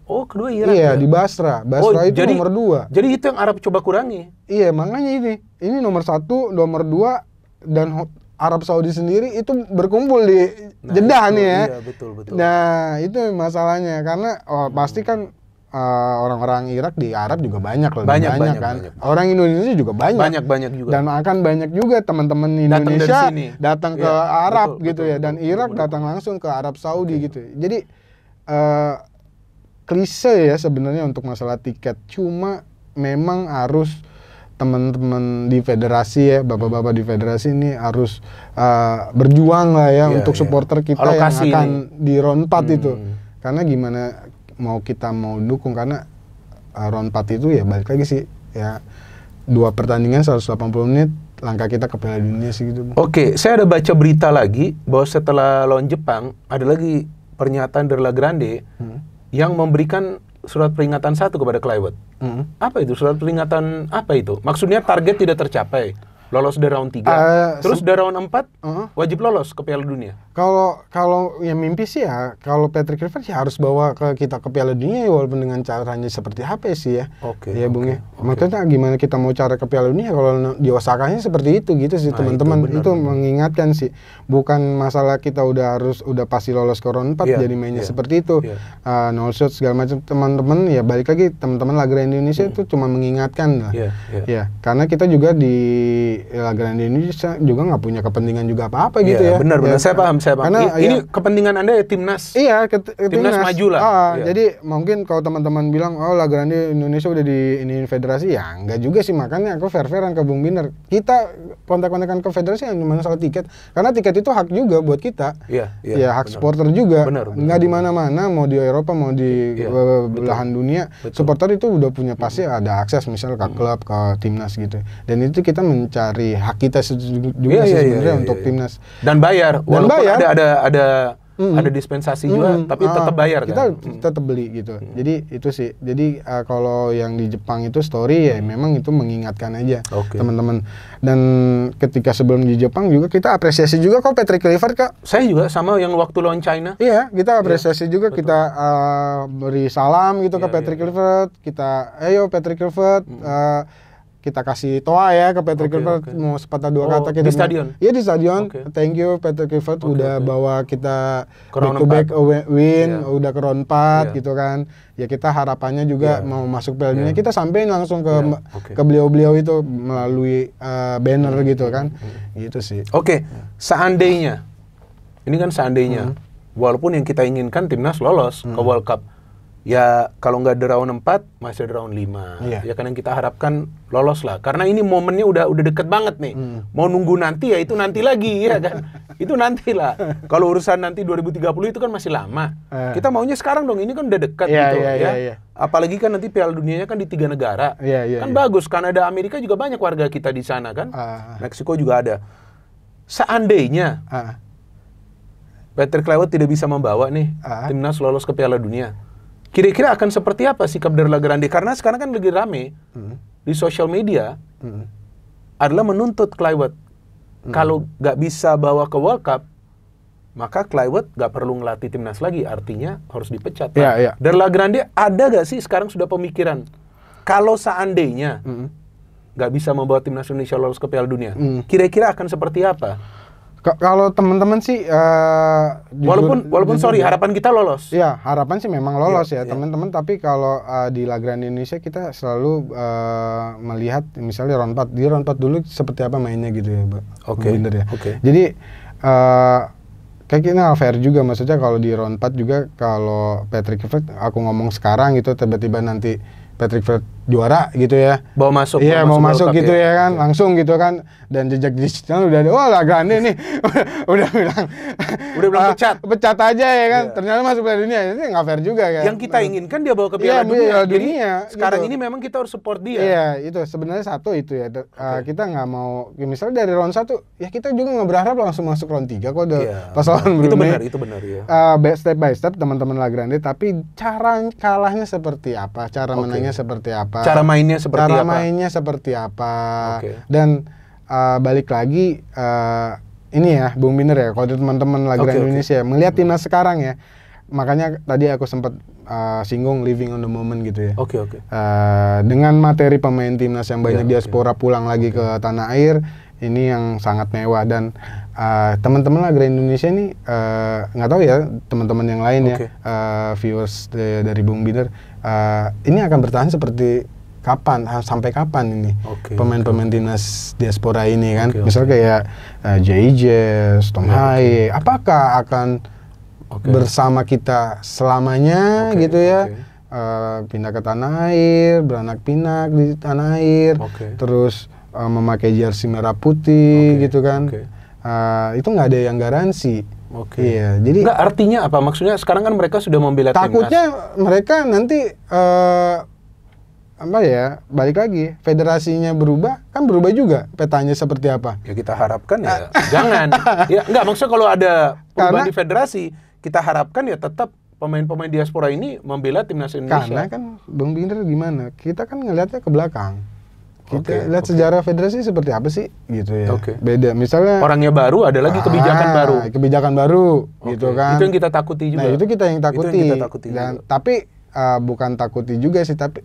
Oh, kedua Irak. Iya, di Basra. Basra itu jadi, nomor 2. Jadi itu yang Arab coba kurangi. Iya, makanya ini nomor 1, nomor 2 dan Arab Saudi sendiri itu berkumpul di Jeddah nih ya. Iya, betul. Nah, itu masalahnya karena pasti kan orang-orang Irak di Arab juga banyak kan. Banyak. Orang Indonesia juga banyak juga. Dan akan banyak juga teman-teman Indonesia datang ke Arab gitu ya. Dan Irak datang langsung ke Arab Saudi gitu. Jadi klise ya sebenarnya untuk masalah tiket. Cuma memang harus teman-teman di federasi ya, bapak-bapak di federasi ini harus berjuang lah ya untuk supporter kita alokasi yang akan di round 4 itu. Karena gimana kita mau dukung, karena round 4 itu ya balik lagi sih ya, 2 pertandingan 180 menit, langkah kita ke Piala Dunia sih gitu. Oke, saya ada baca berita lagi bahwa setelah lawan Jepang ada lagi pernyataan dari Lagrande yang memberikan surat peringatan 1 kepada Kluivert. Apa itu surat peringatan, apa itu? Maksudnya target tidak tercapai, lolos dari round 3, terus dari round 4 wajib lolos ke Piala Dunia. Kalau yang mimpi sih ya, kalau Patrick Kluivert ya harus bawa kita ke Piala Dunia ya, walaupun dengan caranya seperti apa sih ya. Ya Bung ya. Maksudnya gimana kita mau cara ke Piala Dunia kalau di Osaka-nya seperti itu gitu sih teman-teman. Itu mengingatkan sih. Bukan masalah kita udah pasti lolos ke round 4 jadi mainnya seperti itu. No shot segala macam, teman-teman ya balik lagi, teman-teman Lagrande Indonesia itu cuma mengingatkan lah. Ya, karena kita juga di Lagrande Indonesia juga nggak punya kepentingan juga apa-apa gitu ya. Benar. Saya paham. Karena ini kepentingan Anda ya timnas. Iya, timnas maju lah. Jadi mungkin kalau teman-teman bilang Lagrande Indonesia udah di ini federasi, ya enggak juga sih, makanya aku fair-fairan ke Bung Binder. Kita kontak-kontakan ke federasi yang cuma soal tiket, karena tiket itu hak juga buat kita. Ya hak supporter juga. Nggak di mana-mana, mau di Eropa mau di belahan dunia, supporter itu udah punya pasti ada akses misal ke klub, ke timnas gitu. Dan itu kita mencari hak kita juga sih sebenarnya untuk timnas. Dan bayar. Ada dispensasi juga, tapi tetap bayar kita tetap beli gitu. Jadi itu sih. Jadi kalau yang di Jepang itu story ya memang itu mengingatkan aja teman-teman. Dan ketika sebelum di Jepang juga kita apresiasi juga kok Patrick Kluivert Kak. Saya juga sama yang waktu lawan China. Iya, kita apresiasi juga, kita beri salam gitu ke Patrick Kluivert. Kita ayo Patrick Kluivert, kita kasih toa ya ke Patrick Kluivert, mau sepatah dua kata kita di stadion. Iya di stadion. Thank you Patrick Kluivert udah bawa kita back to back win, udah ke round 4 gitu kan. Ya kita harapannya juga mau masuk Piala Dunia, kita sampein langsung ke beliau-beliau itu melalui banner gitu kan. Gitu sih. Seandainya, ini kan seandainya, walaupun yang kita inginkan timnas lolos ke World Cup. Ya kalau nggak di round 4 masih di round 5. Ya kan yang kita harapkan lolos lah. Karena ini momennya udah deket banget nih. Mau nunggu nanti ya itu nanti lagi ya kan. Itu nanti lah. Kalau urusan nanti 2030 itu kan masih lama. Kita maunya sekarang dong. Ini kan udah dekat gitu ya. Apalagi kan nanti Piala Dunianya kan di 3 negara. Kan bagus. Kanada, Amerika juga banyak warga kita di sana kan. Meksiko juga ada. Seandainya Patrick Kluivert tidak bisa membawa nih timnas lolos ke Piala Dunia, kira-kira akan seperti apa sikap dari Lagrande? Karena sekarang kan lagi rame di sosial media adalah menuntut Kluivert. Kalau nggak bisa bawa ke World Cup, maka Kluivert nggak perlu ngelatih timnas lagi. Artinya harus dipecat. Dari Lagrande ada nggak sih sekarang sudah pemikiran kalau seandainya nggak bisa membawa timnas Indonesia lolos ke Piala Dunia, kira-kira akan seperti apa? Kalau teman-teman sih walaupun sorry, harapan kita lolos. Ya, harapan sih memang lolos ya teman-teman, tapi kalau di Lagrande Indonesia kita selalu melihat misalnya round 4, di round 4 dulu seperti apa mainnya gitu ya, Bener ya. Jadi kayak kita fair juga, maksudnya kalau di round 4 juga kalau Patrick Kluivert aku ngomong sekarang gitu, tiba-tiba nanti Patrick Kluivert juara gitu ya, mau masuk gitu ya kan, langsung gitu kan, dan jejak digital udah ada, wah Lagrande nih udah bilang pecat aja ya kan, ternyata masuk Piala Dunia, itu nggak fair juga kan. Yang kita inginkan dia bawa ke Piala Dunia. Jadi sekarang ini memang kita harus support dia. Iya, itu sebenarnya satu itu ya, kita nggak mau misalnya dari round 1 ya kita juga nggak berharap langsung masuk round 3 kok pas lawan Brunei. Itu benar ya. Step by step teman-teman Lagrande, tapi cara kalahnya seperti apa, cara menangnya seperti apa, cara mainnya seperti apa. Dan balik lagi ini ya Bung Binder ya, kalau teman-teman Lagrande Indonesia melihat timnas sekarang ya, makanya tadi aku sempat singgung living on the moment gitu ya. Dengan materi pemain timnas yang banyak diaspora pulang lagi ke tanah air, ini yang sangat mewah. Dan teman-teman Lagrande Indonesia ini nggak tahu ya teman-teman yang lain ya, viewers dari Bung Binder, ini akan bertahan seperti kapan, sampai kapan ini pemain-pemain timnas diaspora ini kan, misalnya kayak J.J, Tom Haye, apakah akan bersama kita selamanya gitu ya, pindah ke tanah air, beranak pinak di tanah air, terus memakai jersey merah putih gitu kan. Itu nggak ada yang garansi. Iya, jadi nggak, artinya apa? Maksudnya sekarang kan mereka sudah membela timnas. Takutnya mereka nanti apa ya, balik lagi federasinya berubah juga petanya seperti apa. Ya kita harapkan ya jangan. Ya nggak, maksudnya kalau ada perubahan di federasi, kita harapkan ya tetap pemain-pemain diaspora ini membela timnas Indonesia. Karena kan Bung Binder gimana? Kita kan ngelihatnya ke belakang. Kita lihat sejarah federasi seperti apa sih gitu ya. Beda. Misalnya orangnya baru, ada lagi kebijakan baru. Kebijakan baru gitu kan. Itu yang kita takuti juga. Nah, itu kita yang takuti. Dan tapi bukan takuti juga sih, tapi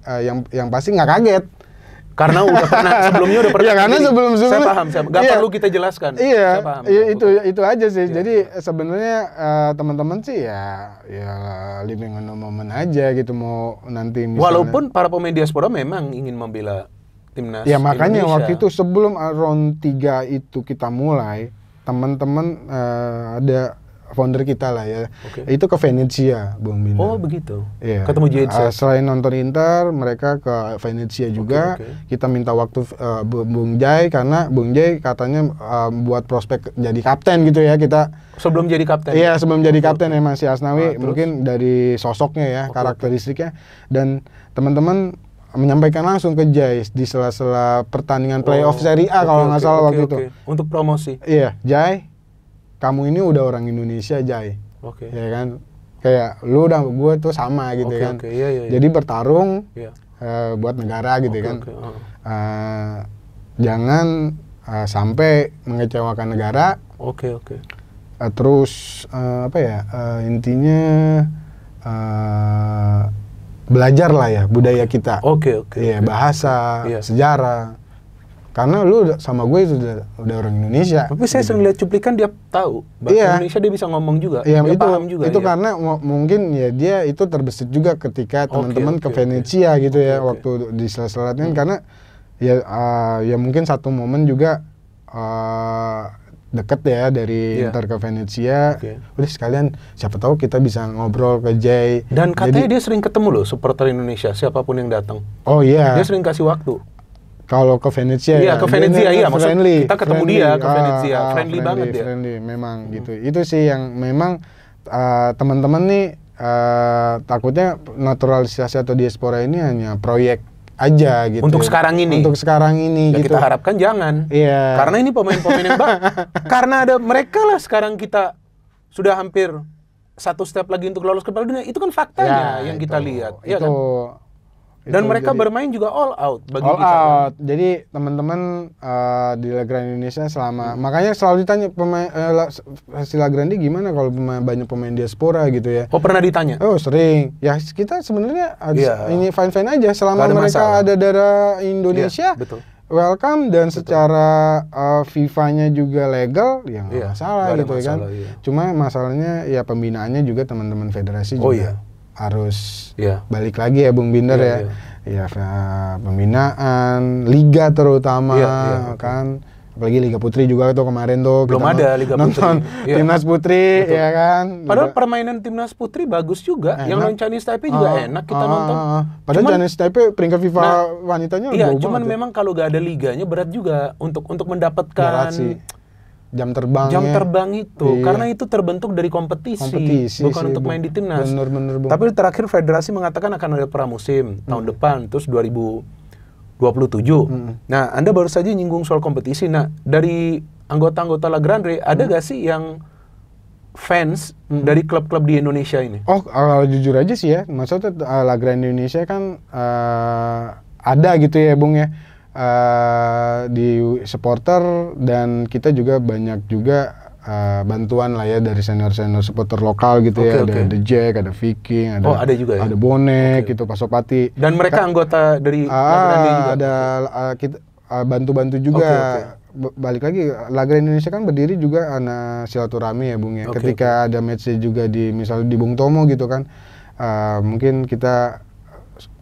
yang pasti nggak kaget. Karena sebelumnya udah pernah. Iya, karena sebelumnya. Saya paham. Nggak perlu kita jelaskan. Iya, saya paham. Itu aja sih. Jadi sebenarnya teman-teman sih ya living on a moment aja gitu, mau nanti misalnya. Walaupun para pemain diaspora memang ingin membela timnas. Ya makanya Indonesia. waktu itu sebelum round 3 itu kita mulai, teman-teman ada founder kita lah ya, itu ke Venezia, Bung Binder. Oh begitu. Iya. Ketemu JHC. Selain nonton Inter, mereka ke Venezia juga. Kita minta waktu Bung Jai, karena Bung Jai katanya buat prospek jadi kapten gitu ya, kita. Sebelum jadi kapten. Iya, sebelum jadi kapten ya Mas Asnawi, mungkin dari sosoknya ya, karakteristiknya, dan teman-teman menyampaikan langsung ke Jai di sela-sela pertandingan playoff Serie A kalau nggak salah waktu itu. Untuk promosi. Iya, Jai, kamu ini udah orang Indonesia, Jai. Ya kan, kayak lu udah gue tuh sama gitu kan. Iya. Jadi bertarung buat negara gitu kan. Jangan sampai mengecewakan negara. Terus intinya belajar lah ya budaya kita. Iya, bahasa, sejarah. Karena lu sama gue itu udah orang Indonesia. Tapi saya sering lihat cuplikan, dia tahu bahasa Indonesia, dia bisa ngomong juga. Iya, dia paham juga. Itu karena mungkin ya dia itu terbesit juga ketika teman-teman ke Venezia gitu ya, waktu di sela-selatin, karena ya mungkin satu momen juga deket ya dari Inter ke Venezia. Udah sekalian siapa tahu kita bisa ngobrol ke Jay. Dan katanya dia sering ketemu loh supporter Indonesia, siapapun yang datang. Oh iya. Dia sering kasih waktu. Kalau ke Venezia ya, ke Venezia iya, friendly. Kita ketemu dia ke Venezia, friendly banget dia. Friendly, memang gitu. Itu sih yang memang teman-teman nih takutnya naturalisasi atau diaspora ini hanya proyek aja gitu. Untuk sekarang ini. Untuk sekarang ini ya, gitu. Kita harapkan jangan. Iya. Karena ini pemain-pemain yang karena ada mereka lah sekarang kita sudah hampir satu step lagi untuk lolos ke Piala Dunia. Itu kan faktanya yang kita lihat. Itu, ya kan? Dan mereka bermain juga all out bagi all kita. Out. Kan? Jadi teman-teman di Lagrandi Indonesia selama makanya selalu ditanya pemain hasil Lagrandi gimana kalau banyak pemain diaspora gitu ya. Oh, pernah ditanya? Oh, sering. Ya kita sebenarnya ini fine-fine aja selama mereka ada darah Indonesia. Betul. Welcome, dan secara FIFA-nya juga legal, ya nggak masalah gitu kan. Cuma masalahnya ya pembinaannya juga teman-teman federasi juga. Harus balik lagi ya Bung Binder ya pembinaan liga terutama kan, apalagi Liga Putri juga tuh kemarin tuh belum ada Liga Putri, timnas putri ya kan. Padahal permainan timnas putri bagus juga, yang lawan Chinese Taipei juga enak kita nonton. Padahal Chinese Taipei peringkat FIFA wanitanya cuman memang kalau gak ada liganya berat juga untuk mendapatkan jam terbang itu, karena itu terbentuk dari kompetisi bukan untuk main di timnas. Bener. Tapi terakhir federasi mengatakan akan ada pramusim tahun depan, terus 2027. Nah, Anda baru saja nyinggung soal kompetisi. Nah, dari anggota-anggota Lagrande ada gak sih yang fans dari klub-klub di Indonesia ini? Oh, jujur aja sih ya, maksudnya Lagrande Indonesia kan ada gitu ya Bung ya. Di supporter, dan kita juga banyak juga bantuan lah ya dari senior supporter lokal gitu ya. Ada Jack, ada Viking, ada juga ya? Ada Bonek gitu, Pasopati. Dan mereka anggota dari Lagrande juga? Ada kita bantu-bantu juga. Balik lagi, Lagrande Indonesia kan berdiri juga karena silaturahmi ya Bung ya. Ketika ada match juga misalnya di Bung Tomo gitu kan, mungkin kita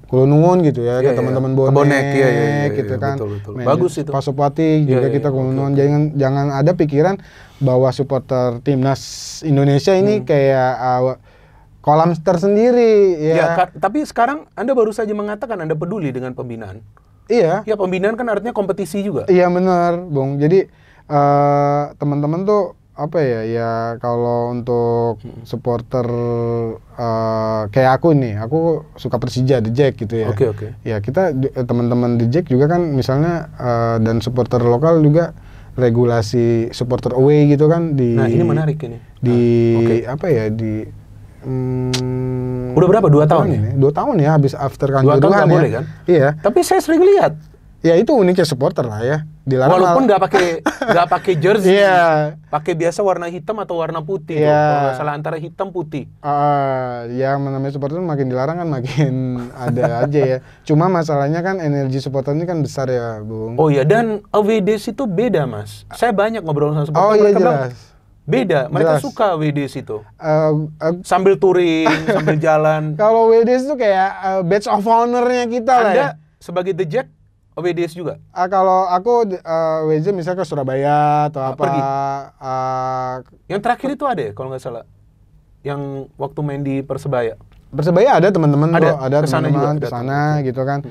Kulunungun gitu ya, ke teman-teman Bonek gitu kan. Betul. Bagus itu. Pasopati juga kita Kulunungun. Jangan ada pikiran bahwa supporter timnas Indonesia ini kayak kolam tersendiri ya. Tapi sekarang Anda baru saja mengatakan Anda peduli dengan pembinaan. Iya. Ya, pembinaan kan artinya kompetisi juga. Iya benar, Bung. Jadi teman-teman tuh apa ya kalau untuk supporter kayak aku nih, aku suka Persija, The Jack gitu ya. Oke. Ya kita teman-teman The Jack juga kan misalnya dan supporter lokal juga regulasi supporter away gitu kan di. Nah, ini menarik ini. Apa ya udah berapa? 2 tahun ini? 2 tahun ya habis after Kanjuruhan 2 tahun ya. boleh kan? Iya. Tapi saya sering lihat. Ya itu uniknya supporter lah ya. Dilarang walaupun nggak pakai jersey. Iya. Pakai biasa warna hitam atau warna putih. Iya. Kalau nggak salah antara hitam putih. Ya namanya supporter makin dilarang kan makin ada aja ya. Cuma masalahnya kan energi supporter ini kan besar ya, Bung. Oh iya, dan away days itu beda, Mas. Saya banyak ngobrol sama supporter. Oh iya jelas. Beda, mereka suka WDs itu. Sambil touring, sambil jalan. Kalau WDs itu kayak badge of honor-nya kita lah ya. Anda sebagai The Jack, WDs juga? Kalau aku WJ misalnya ke Surabaya atau apa. Pergi? Yang terakhir itu ada ya, kalau nggak salah. Yang waktu main di Persebaya. Persebaya ada teman-teman ada teman-teman kesana gitu kan.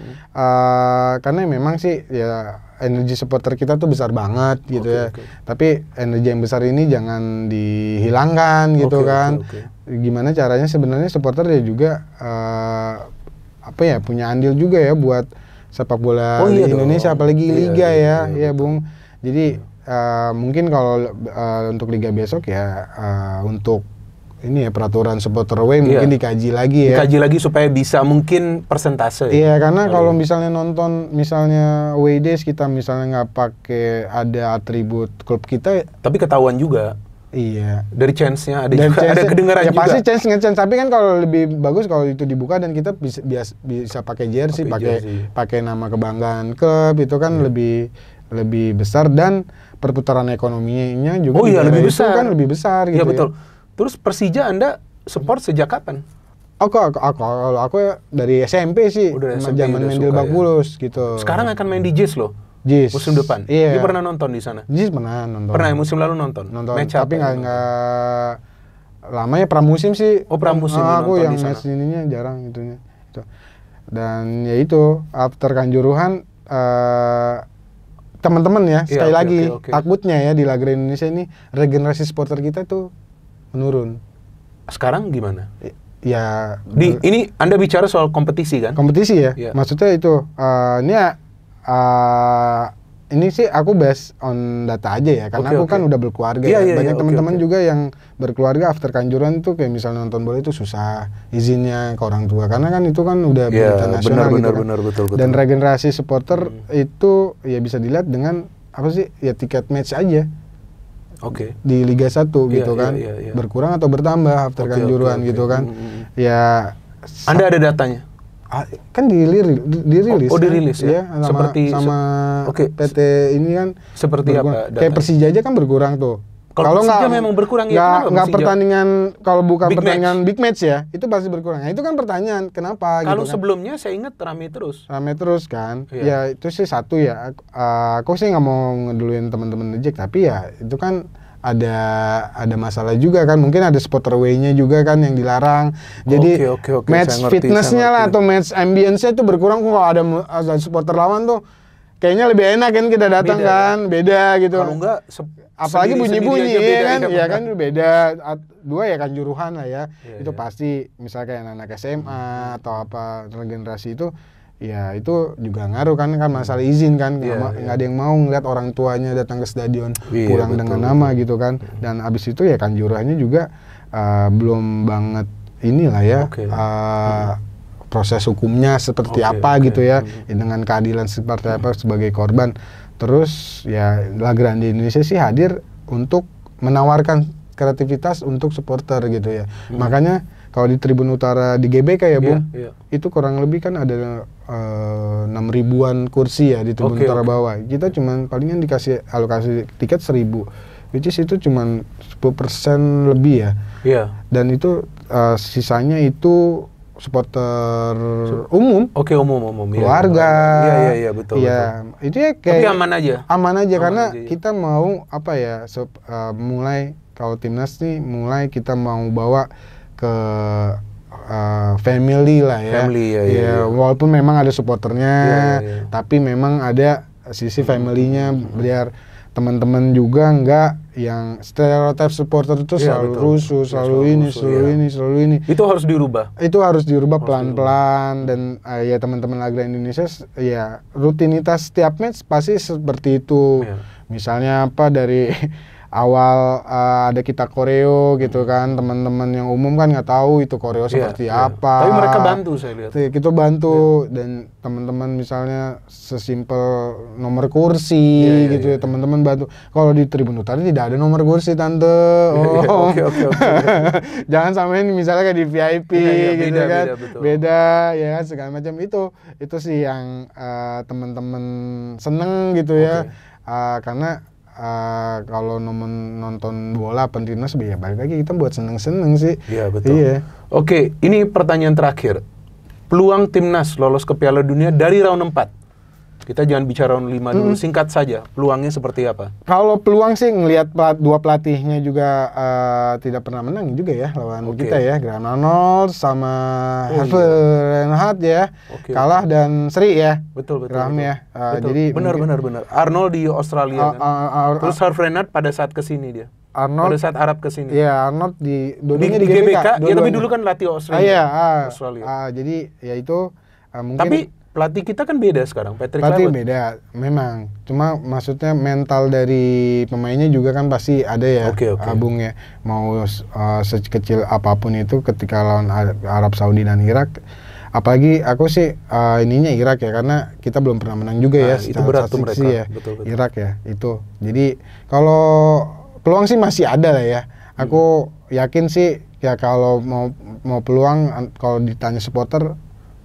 Karena memang sih ya energi supporter kita tuh besar banget gitu ya. Tapi energi yang besar ini jangan dihilangkan gitu kan. Gimana caranya sebenarnya supporter ya juga punya andil juga ya buat sepak bola di Indonesia apalagi liga ya, Bung. Jadi mungkin kalau untuk liga besok ya untuk ini ya peraturan supporter away mungkin dikaji lagi ya. Dikaji lagi supaya bisa mungkin persentase. Iya, karena kalau misalnya nonton misalnya away days kita misalnya nggak pakai ada atribut klub kita, tapi ketahuan juga. Iya. Dari chance-nya ada kedengaran ya, juga. Pasti chance, tapi kan kalau lebih bagus kalau itu dibuka dan kita bisa pakai jersey, pakai nama kebanggaan klub itu kan lebih besar dan perputaran ekonominya juga lebih besar. Itu kan lebih besar gitu. Iya betul. Terus Persija Anda support sejak kapan? Kalau aku ya dari SMP sih, zaman main di Lebak Bulus gitu. Sekarang akan main di JIS loh. JIS. Musim depan. Iya. Dia pernah nonton di sana? JIS pernah nonton. Pernah ya, musim lalu nonton? Match tapi nggak lamanya pramusim sih. Oh pramusim. Aku yang match ininya jarang itunya. Dan ya itu after Kanjuruhan teman-teman ya sekali lagi takutnya ya di laga Indonesia ini regenerasi supporter kita tuh menurun. Sekarang gimana? Ya ini Anda bicara soal kompetisi kan? Kompetisi ya. Maksudnya itu ini sih aku based on data aja ya karena aku kan udah berkeluarga. Banyak teman-teman juga yang berkeluarga after Kanjuruhan itu kayak misalnya nonton bola itu susah izinnya ke orang tua karena kan itu kan udah berita nasional gitu kan. Betul. Dan regenerasi supporter itu ya bisa dilihat dengan apa sih ya tiket match aja. Di Liga 1 gitu kan. Berkurang atau bertambah after Kanjuruhan gitu kan. Ya Anda ada datanya? Kan dirilis. Dirilis ya. Sama PT ini kan seperti apa? Kayak Persija aja kan berkurang tuh. Kalau Persija memang berkurang ya. Nggak pertandingan kalau bukan pertandingan big match ya, itu pasti berkurang. Nah, itu kan pertanyaan kenapa kalau gitu kan. sebelumnya saya ingat rame terus Kan. Ya itu sih satu ya. Aku sih nggak mau ngeduluin teman-teman ngejek tapi ya itu kan ada masalah juga kan, mungkin ada supporter away-nya juga kan yang dilarang. Jadi match fitness-nya lah atau match ambience-nya itu berkurang kalau ada supporter lawan tuh kayaknya lebih enak kan kita datang kan, beda gitu. Kalau enggak apalagi bunyi-bunyi ya kan beda. Dua ya Kanjuruhan lah ya. Itu pasti misalnya kayak anak SMA atau apa regenerasi itu ya itu juga ngaruh kan masalah izin kan nggak ada yang mau ngeliat orang tuanya datang ke stadion pulang dengan nama gitu kan. Dan abis itu ya Kanjuruhannya juga belum banget inilah ya proses hukumnya seperti apa gitu ya dengan keadilan seperti apa sebagai korban. Terus ya La Grande Indonesia sih hadir untuk menawarkan kreativitas untuk supporter gitu ya. Makanya kalau di Tribun Utara di GBK ya Bung, itu kurang lebih kan ada 6.000-an kursi ya di Tribun Utara bawah. Kita cuman palingan dikasih alokasi tiket 1.000, which is itu cuman 10% lebih ya. Dan itu sisanya itu supporter umum. Umum. Keluarga. Iya, betul. Itu ya kayak tapi aman aja karena kita mau apa ya mulai kalau timnas nih mulai kita mau bawa ke ke family lah ya. Family ya. Walaupun memang ada supporternya, tapi memang ada sisi family-nya biar teman-teman juga nggak yang stereotip supporter itu selalu rusuh, selalu ini. Itu harus dirubah. Itu harus dirubah pelan-pelan dan ya teman-teman Lagra Indonesia ya rutinitas setiap match pasti seperti itu. Misalnya apa dari awal ada kita koreo gitu kan, teman-teman yang umum kan nggak tahu itu koreo seperti apa. Tapi mereka bantu saya lihat. Kita bantu dan teman-teman misalnya sesimpel nomor kursi gitu ya, teman-teman bantu. Kalau di Tribun Utara tidak ada nomor kursi tante. Oke. Jangan samain misalnya kayak di VIP gitu kan. Beda ya segala macam itu sih yang teman-teman seneng gitu ya. Karena kalau nonton bola pentimnas ya balik lagi kita buat seneng-seneng sih. Iya betul. Oke, ini pertanyaan terakhir. Peluang timnas lolos ke Piala Dunia dari round 4. Kita jangan bicara round 5 dulu, singkat saja. Peluangnya seperti apa? Kalau peluang sih ngelihat dua pelatihnya juga tidak pernah menang juga ya lawan kita ya. Graham Arnold sama Herve Renard ya. Kalah dan seri ya. Betul. Graham ya. Jadi benar. Arnold di Australia kan. Terus Herve Renard pada saat kesini dia. Arnold pada saat Arab kesini. Iya, Arnold di GBK. Ya tapi dulu kan latih Australia. Australia. Jadi ya itu mungkin. Tapi pelatih kita kan beda sekarang, Patrick Pelatih Kluivert. beda, memang. Cuma maksudnya mental dari pemainnya juga kan pasti ada ya, Abung ya. Mau sekecil apapun itu ketika lawan Arab Saudi dan Irak. Apalagi aku sih ininya Irak ya, karena kita belum pernah menang juga ya. Itu berat tuh mereka. Ya. Betul. Irak ya, itu. Jadi kalau peluang sih masih ada lah ya. Aku yakin sih ya kalau mau peluang, kalau ditanya supporter,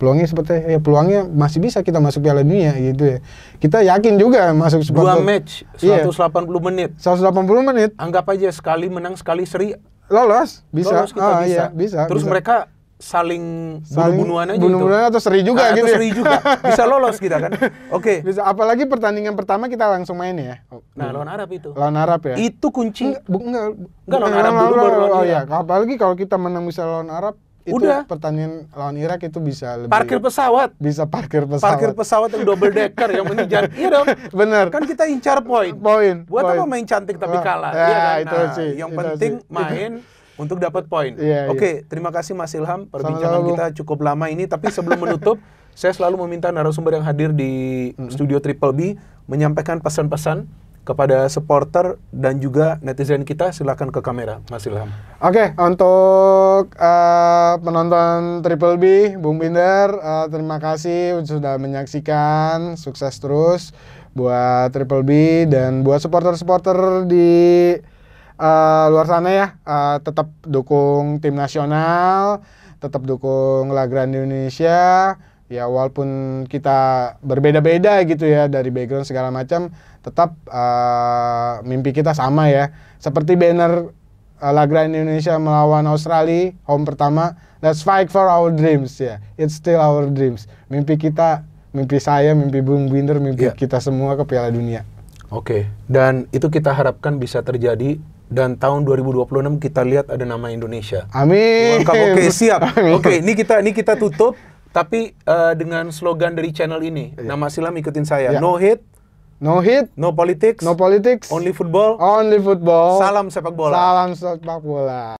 peluangnya seperti peluangnya masih bisa kita masuk Piala Dunia gitu ya. Kita yakin juga masuk supporter. 2 match 180 menit. 180 menit. Anggap aja sekali menang sekali seri lolos, bisa. Lolos kita bisa. Bisa. Terus mereka saling bunuh-bunuhan aja bunuh-bunuhan atau seri juga gitu. Atau seri juga. Bisa lolos kita kan. Bisa, apalagi pertandingan pertama kita langsung main ya. Nah, lawan Arab itu. Lawan Arab ya. Itu kunci. Enggak lawan Arab dulu baru lawan Irak. Apalagi kalau kita menang bisa lawan Arab. Itu udah. Pertandingan lawan Irak itu bisa lebih parkir pesawat. Bisa parkir pesawat yang double decker yang penting iya dong. Bener. Kan kita incar poin. Buat apa main cantik tapi kalah? Ya kan? Itu nah, sih. Yang penting main untuk dapat poin. Oke, terima kasih Mas Ilham. Perbincangan kita cukup lama ini, tapi sebelum menutup, saya selalu meminta narasumber yang hadir di studio Triple B menyampaikan pesan-pesan kepada supporter dan juga netizen kita. Silakan ke kamera, Mas Ilham. Oke, untuk penonton Triple B, Bung Binder, terima kasih sudah menyaksikan. Sukses terus buat Triple B dan buat supporter-supporter di luar sana ya. Tetap dukung tim nasional, tetap dukung Lagra Indonesia. Ya walaupun kita berbeda-beda gitu ya dari background segala macam, tetap mimpi kita sama ya. Seperti banner Lagra Indonesia melawan Australia, home pertama, let's fight for our dreams ya. It's still our dreams. Mimpi kita, mimpi saya, mimpi Bung Binder, mimpi kita semua ke Piala Dunia. Oke, dan itu kita harapkan bisa terjadi. Dan tahun 2026 kita lihat ada nama Indonesia. Amin. Oke, siap. Oke, ini kita tutup. Tapi dengan slogan dari channel ini, nama Silam ikutin saya. No hate, no politics, only football. Salam sepak bola. Salam sepak bola.